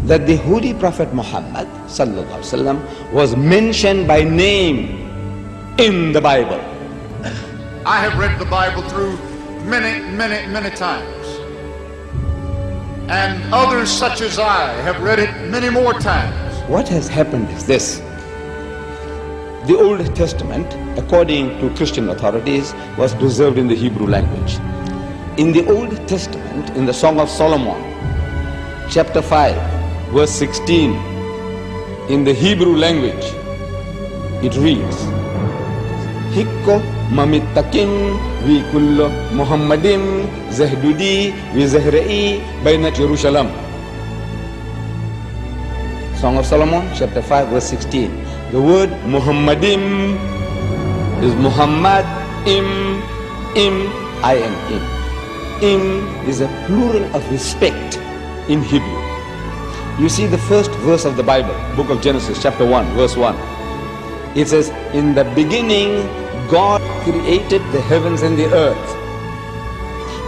that the Holy Prophet Muhammad sallallahu alaihi wasallam was mentioned by name in the Bible. I have read the Bible through many times. And others such as I have read it many more times. What has happened is this. The Old Testament, according to Christian authorities, was preserved in the Hebrew language. In the Old Testament, in the Song of Solomon, chapter 5, verse 16, in the Hebrew language, it reads, Hikko mamittakin vi kullo Muhammadin zahdudi vi zahra'i bainat Jerusalem. Song of Solomon, chapter 5, verse 16. The word Muhammadim is Muhammad, im, I-M-im. Im is a plural of respect in Hebrew. You see the first verse of the Bible, book of Genesis, chapter 1, verse 1. It says, in the beginning, God created the heavens and the earth.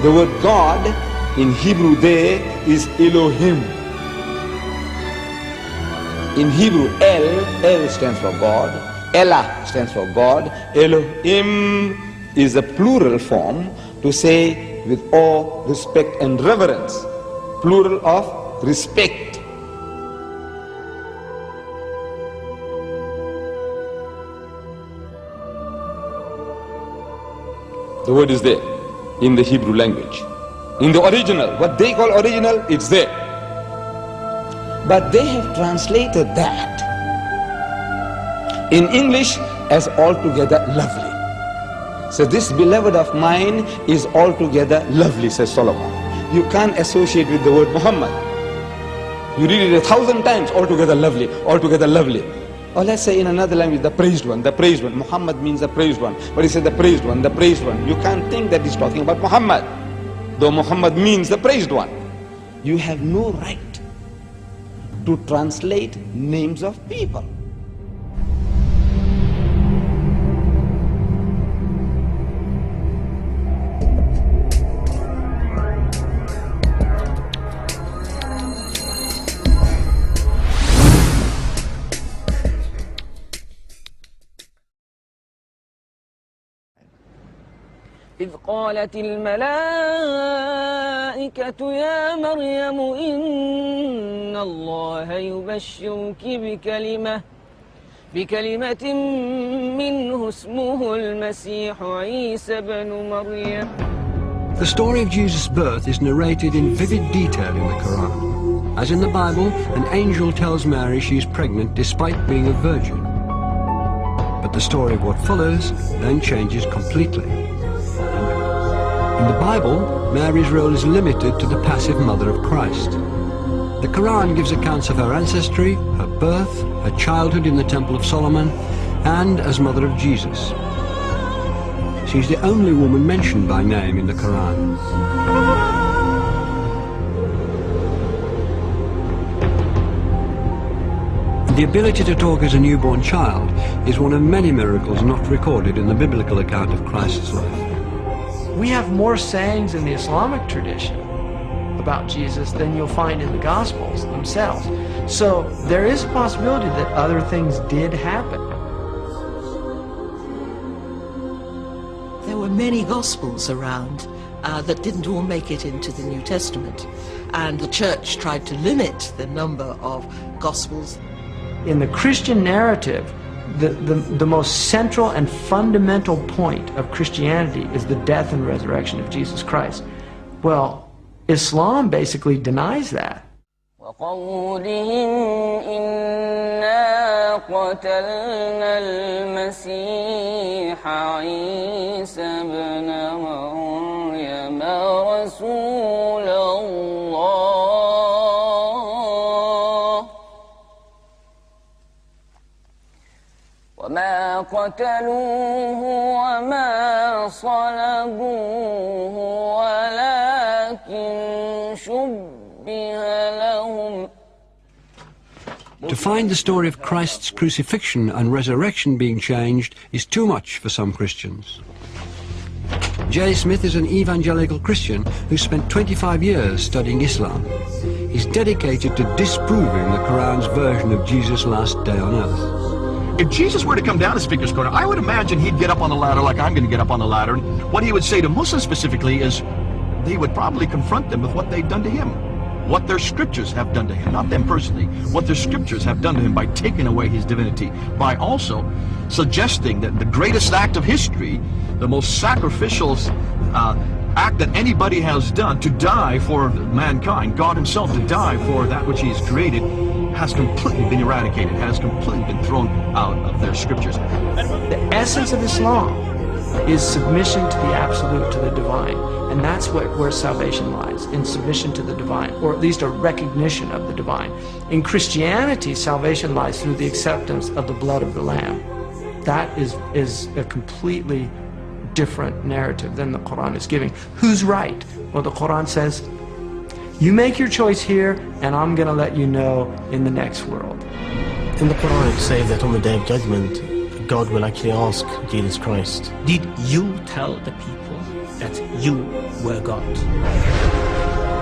The word God in Hebrew there is Elohim. In Hebrew, El stands for God, Elah stands for God, Elohim is a plural form to say with awe, respect and reverence, plural of respect. The word is there in the Hebrew language. In the original, what they call original, it's there. But they have translated that in English as altogether lovely. So this beloved of mine is altogether lovely, says Solomon. You can't associate with the word Muhammad. You read it 1,000 times, altogether lovely, altogether lovely. Or let's say in another language, the praised one, the praised one. Muhammad means the praised one. But he said the praised one, the praised one. You can't think that he's talking about Muhammad, though Muhammad means the praised one. You have no right to translate names of people. إذ قالت الملائكة يا مريم إن الله يبشرك بكلمة منه اسمه المسيح عيسى بن مريم. The story of Jesus' birth is narrated in vivid detail in the Quran. As in the Bible, an angel tells Mary she is pregnant despite being a virgin. But the story of what follows then changes completely. In the Bible, Mary's role is limited to the passive mother of Christ. The Quran gives accounts of her ancestry, her birth, her childhood in the Temple of Solomon, and as mother of Jesus. She's the only woman mentioned by name in the Quran. The ability to talk as a newborn child is one of many miracles not recorded in the biblical account of Christ's life. We have more sayings in the Islamic tradition about Jesus than you'll find in the Gospels themselves. So there is a possibility that other things did happen. There were many Gospels around that didn't all make it into the New Testament. And the Church tried to limit the number of Gospels. In the Christian narrative, the most central and fundamental point of Christianity is the death and resurrection of Jesus Christ. Well, Islam basically denies that. وقولهم إنا قتلنا المسيح عيسى بن مريم رسول الله وما قتلوه وما صلبوه ولكن شبه لهم. To find the story of Christ's crucifixion and resurrection being changed is too much for some Christians. J. Smith is an evangelical Christian who spent 25 years studying Islam. is dedicated to disproving the Quran's version of Jesus' last day on earth. If Jesus were to come down to Speaker's Corner, I would imagine he'd get up on the ladder like I'm going to get up on the ladder. And what he would say to Muslims specifically is he would probably confront them with what they've done to him, what their scriptures have done to him, not them personally, what their scriptures have done to him by taking away his divinity, by also suggesting that the greatest act of history, the most sacrificial act that anybody has done, to die for mankind, God himself to die for that which he has created, has completely been eradicated, has completely been thrown out of their scriptures. The essence of Islam is submission to the absolute, to the divine. And that's where salvation lies, in submission to the divine, or at least a recognition of the divine. In Christianity, salvation lies through the acceptance of the blood of the Lamb. That is a completely different narrative than the Quran is giving. Who's right? Well, the Quran says, you make your choice here, and I'm going to let you know in the next world. In the Quran it says that on the Day of Judgment, God will actually ask Jesus Christ, did you tell the people that you were God?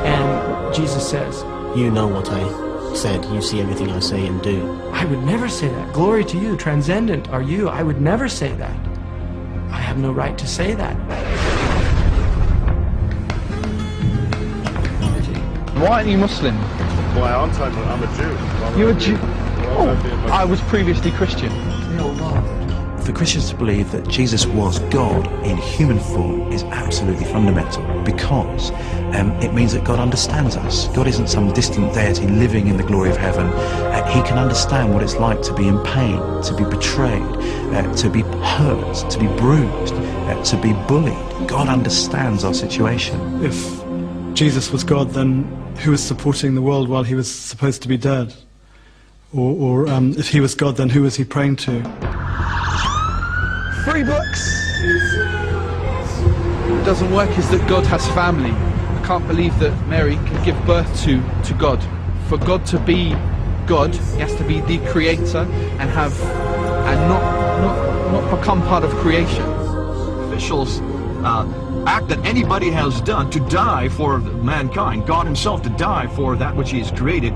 And Jesus says, you know what I said, you see everything I say and do. I would never say that. Glory to you, transcendent are you. I would never say that. I have no right to say that. Why aren't you Muslim? Why aren't I? I'm a Jew. You're a Jew? Oh, I was previously Christian. For Christians to believe that Jesus was God in human form is absolutely fundamental, because it means that God understands us. God isn't some distant deity living in the glory of heaven. He can understand what it's like to be in pain, to be betrayed, to be hurt, to be bruised, to be bullied. God understands our situation. If Jesus was God, then who was supporting the world while he was supposed to be dead? Or if he was God, then who was he praying to? 3 books! What doesn't work is that God has family. I can't believe that Mary can give birth to God. For God to be God, he has to be the creator and not become part of creation. Officials act that anybody has done to die for mankind, God himself to die for that which he has created,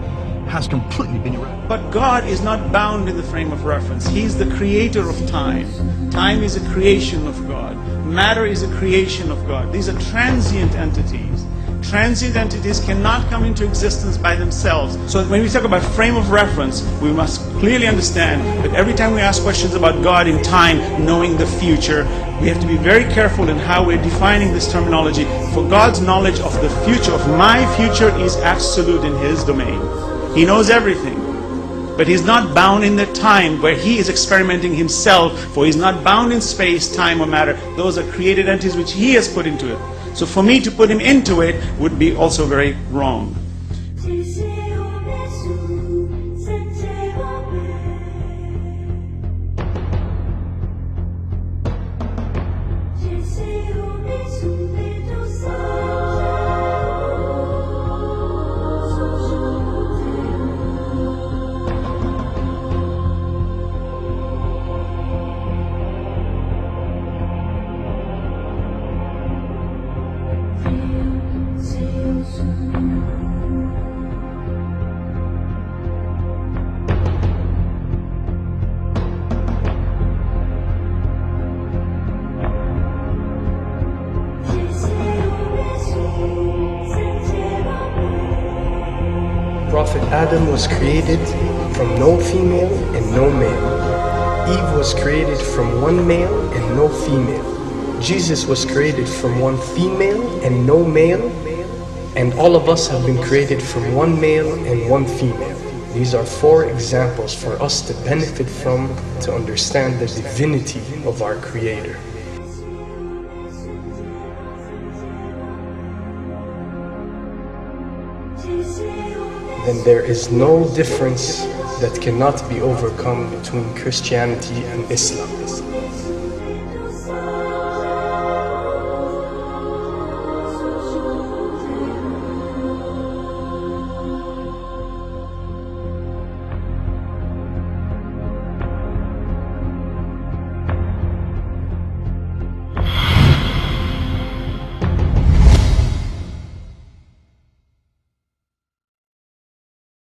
has completely been eradicated. But God is not bound in the frame of reference. He's the creator of time. Time is a creation of God. Matter is a creation of God. These are transient entities. Transient entities cannot come into existence by themselves. So when we talk about frame of reference, we must clearly understand that every time we ask questions about God in time, knowing the future, we have to be very careful in how we're defining this terminology. For God's knowledge of the future, of my future, is absolute in his domain. He knows everything, but he's not bound in the time where he is experimenting himself, for he's not bound in space, time, or matter. Those are created entities which he has put into it. So for me to put him into it would be also very wrong. Prophet Adam was created from no female and no male. Eve was created from one male and no female. Jesus was created from one female and no male. And all of us have been created from one male and one female. These are 4 examples for us to benefit from, to understand the divinity of our Creator. Then there is no difference that cannot be overcome between Christianity and Islam.